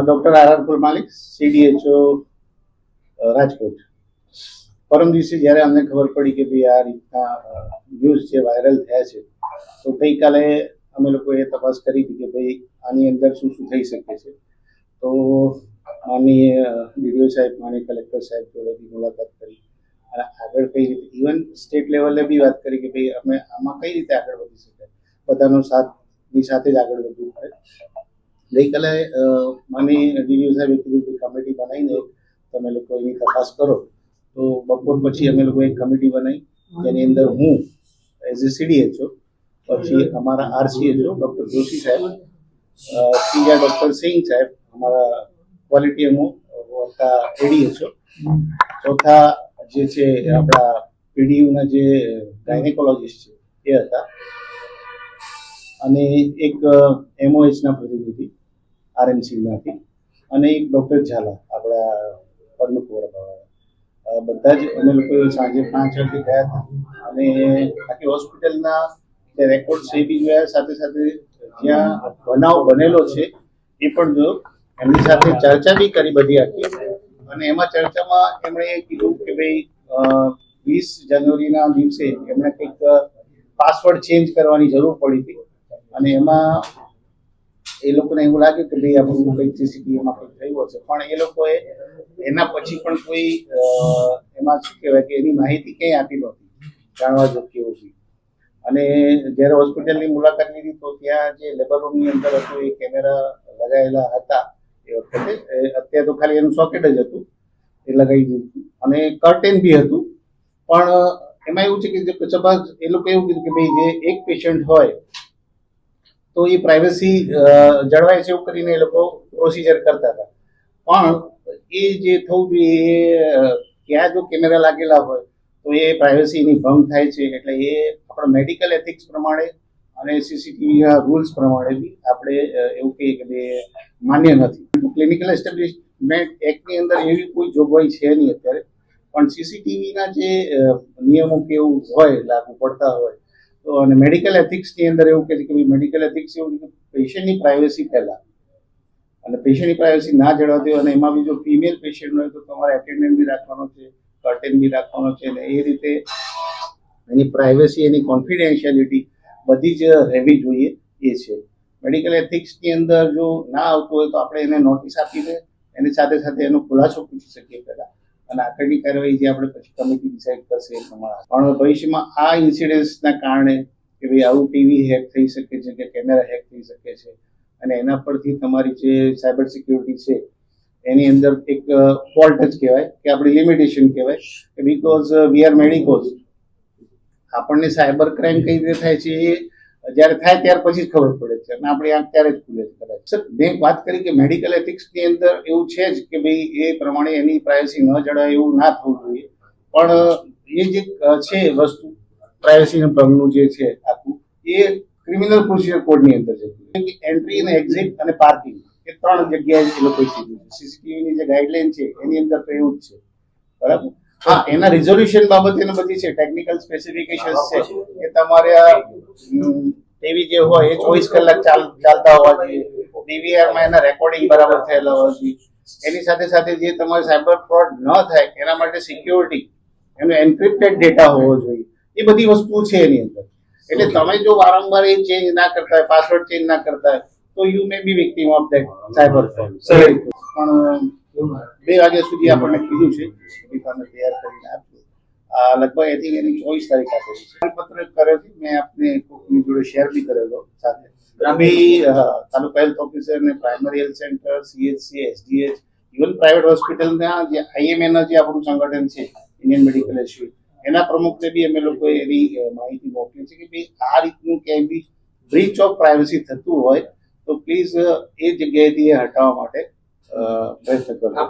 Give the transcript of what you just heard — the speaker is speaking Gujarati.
ડોક્ટર આર માલિક, CDHO રાજકોટ. પરમ દિવસે જ્યારે અમને ખબર પડી કે ભાઈ આ રીતના ન્યૂઝ જે વાયરલ થયા છે, તો ગઈકાલે અમે લોકોએ તપાસ કરી હતી કે ભાઈ આની અંદર શું શું થઈ શકે છે. તો માનનીય DDO સાહેબ, માનનીય કલેક્ટર સાહેબ જોડેથી મુલાકાત કરી અને આગળ કઈ રીતે ઇવન સ્ટેટ લેવલે બી વાત કરી કે ભાઈ અમે આમાં કઈ રીતે આગળ વધી શકાય, બધાનો સાથની સાથે જ આગળ વધવું પડે. ગઈકાલે માનનીય DDO સાહેબે કીધું કે કમિટી બનાવીને તમે લોકો એની તપાસ કરો. તો બપોર પછી અમે લોકો એક કમિટી બનાવી, જેની અંદર હું એઝ એ CDHO, પછી અમારા RCHO ડૉક્ટર જોશી સાહેબ, ત્રીજા ડૉક્ટર સિંહ સાહેબ અમારા ક્વોલિટી એમઓ વત્તા ADHO, ચોથા જે છે આપણા PDUના જે ગાયનેકોલોજીસ્ટ છે એ હતા, અને એક MOHના પ્રતિનિધિ RMCમાંથી, અને એક ડૉક્ટર ઝાલા આપણા પરમકુવરવાળા. બધા જ અમે લોકો સાંજે 5 વાગે ગયા હતા અને આખી હોસ્પિટલના જે રેકોર્ડ છે એ બી જોયા, સાથે સાથે જ્યાં બનાવ બનેલો છે એ પણ જોયો. એમની સાથે ચર્ચા બી કરી બધી આખી, અને એમાં ચર્ચામાં એમણે કીધું કે ભાઈ 20 જાન્યુઆરીના દિવસે એમણે કંઈક પાસવર્ડ ચેન્જ કરવાની જરૂર પડી હતી, અને એમાં એ લોકોને એવું લાગ્યું કે ભાઈ આપણું કંઈક CCTVમાં કંઈક થયું હશે, પણ એ લોકોએ એના પછી પણ કોઈ એમાં શું કહેવાય કે એની માહિતી કંઈ આપી નહોતી જાણવા જોગતી એવું. અને જ્યારે હોસ્પિટલની મુલાકાત લીધી તો ત્યાં જે લેબર રૂમની અંદર હતું એ કેમેરા લગાવેલા હતા એ વખતે. અત્યારે તો ખાલી એનું સોકેટ જ હતું એ લગાવી દીધું, અને કર્ટેન બી હતું. પણ એમાં એવું છે કે સપોઝ એ લોકો એવું કીધું કે ભાઈ જે એક પેશન્ટ હોય તો એ પ્રાઇવસી જળવાય છે એવું કરીને એ લોકો પ્રોસિજર કરતા હતા. પણ એ જે થવું જોઈએ ત્યાં જો કેમેરા લાગેલા હોય તો એ પ્રાઇવસીની ભંગ થાય છે. એટલે એ આપણા મેડિકલ એથિક્સ પ્રમાણે અને CCTVના રૂલ્સ પ્રમાણે બી આપણે એવું કહીએ કે ભાઈ માન્ય નથી. ક્લિનિકલ એસ્ટેબ્લિશમેન્ટ એક્ટની અંદર એવી કોઈ જોગવાઈ છે નહીં અત્યારે, પણ CCTVના જે નિયમો કે એવું હોય લાગુ પડતા હોય તો, અને મેડિકલ એથિક્સની અંદર એવું કહે છે કે મેડિકલ એથિક્સ એવું કે પેશન્ટની પ્રાઇવસી પહેલા, અને પેશન્ટની પ્રાઇવસી ના જળવાતી હોય, અને એમાં બી જો ફિમેલ પેશન્ટ હોય તો તમારે એટેન્ડન્ટ બી રાખવાનો છે, કર્ટેન બી રાખવાનો છે, અને એ રીતે એની પ્રાઇવસી, એની કોન્ફિડેન્શિયાલિટી બધી જ રહેવી જોઈએ એ છે. મેડિકલ એથિક્સની અંદર જો ના આવતું હોય તો આપણે એને નોટિસ આપીને એની સાથે સાથે એનો ખુલાસો પૂછી શકીએ પહેલા, અને આગળની કાર્યવાહી જે આપણે પછી કમિટી ડિસાઇડ કરશે એ પ્રમાણે. પણ ભવિષ્યમાં આ ઇન્સિડન્સના કારણે કે ભાઈ આવું ટીવી હેક થઈ શકે છે કે કેમેરા હેક થઈ શકે છે, અને એના પરથી તમારી જે સાયબર સિક્યુરિટી છે એની અંદર એક ફોલ્ટ જ કહેવાય કે આપણી લિમિટેશન કહેવાય કે બીકોઝ વી આર મેડિકોઝ. આપણને સાયબર ક્રાઇમ કઈ રીતે થાય છે એ જ્યારે થાય ત્યાર પછી જ ખબર પડે છે, અને આપણી આંખ ત્યારે જ ખુલે છે કદાચ. સર, મેં વાત કરી કે મેડિકલ એથિક્સની અંદર એવું છે જ કે ભાઈ એ પ્રમાણે એની પ્રાઇવસી ન જળવાય એવું ના થવું જોઈએ. પણ એ જે છે વસ્તુ પ્રાઇવસીના ભંગનું જે છે આખું, એ ક્રિમિનલ પ્રોસિજર કોડની અંદર છે. એન્ટ્રી અને એક્ઝિટ અને પાર્કિંગ એ 3 જગ્યાએ એ લોકોએ કીધું છે. CCTVની જે ગાઈડલાઈન છે એની અંદર તો એવું જ છે, બરાબર. હા, એના રિઝોલ્યુશન બાબતે એને બધી છે, ટેકનિકલ સ્પેસિફિકેશન્સ છે કે તમારે ટીવી જે હોય એ 24 કલાક ચાલતા હોવા જોઈએ, DVRમાં એના રેકોર્ડિંગ બરાબર થયેલા હોવા જોઈએ. એની સાથે સાથે જે તમારે સાયબર ફ્રોડ ન થાય એના માટે સિક્યોરિટી, એનો એન્ક્રિપ્ટેડ ડેટા હોવો જોઈએ. એ બધી વસ્તુઓ છે એની અંદર. એટલે તમે જો વારંવાર એ ચેન્જ ના કરતા હોય, પાસવર્ડ ચેન્જ ના કરતા હોય તો you may be victim of that cyber fraud. પણ 2 વાગ્યા સુધી આપણને કીધું છે કે તમે તૈયાર કરીને આપજો. લગભગ આઈ થિંક એની 24 તારીખ આપેલી છે. પત્ર કર્યો છે, મેં આપને કોઈની જોડે શેર બી કરેલો સાથે. તાલુકા હેલ્થ ઓફિસર ને primary health centre, CHC, SDH, even private હોસ્પિટલના જે IMA જે આપણું સંગઠન છે, ઇન્ડિયન મેડિકલ એસોસિએશન, એના પ્રમુખને બી અમે લોકો એની માહિતી મોકલી છે કે ભાઈ આ રીતનું ક્યાંય બી બ્રીચ ઓફ પ્રાઇવસી થતું હોય તો પ્લીઝ એ જગ્યાએથી હટાવવા માટે પ્રયત્ન કરો.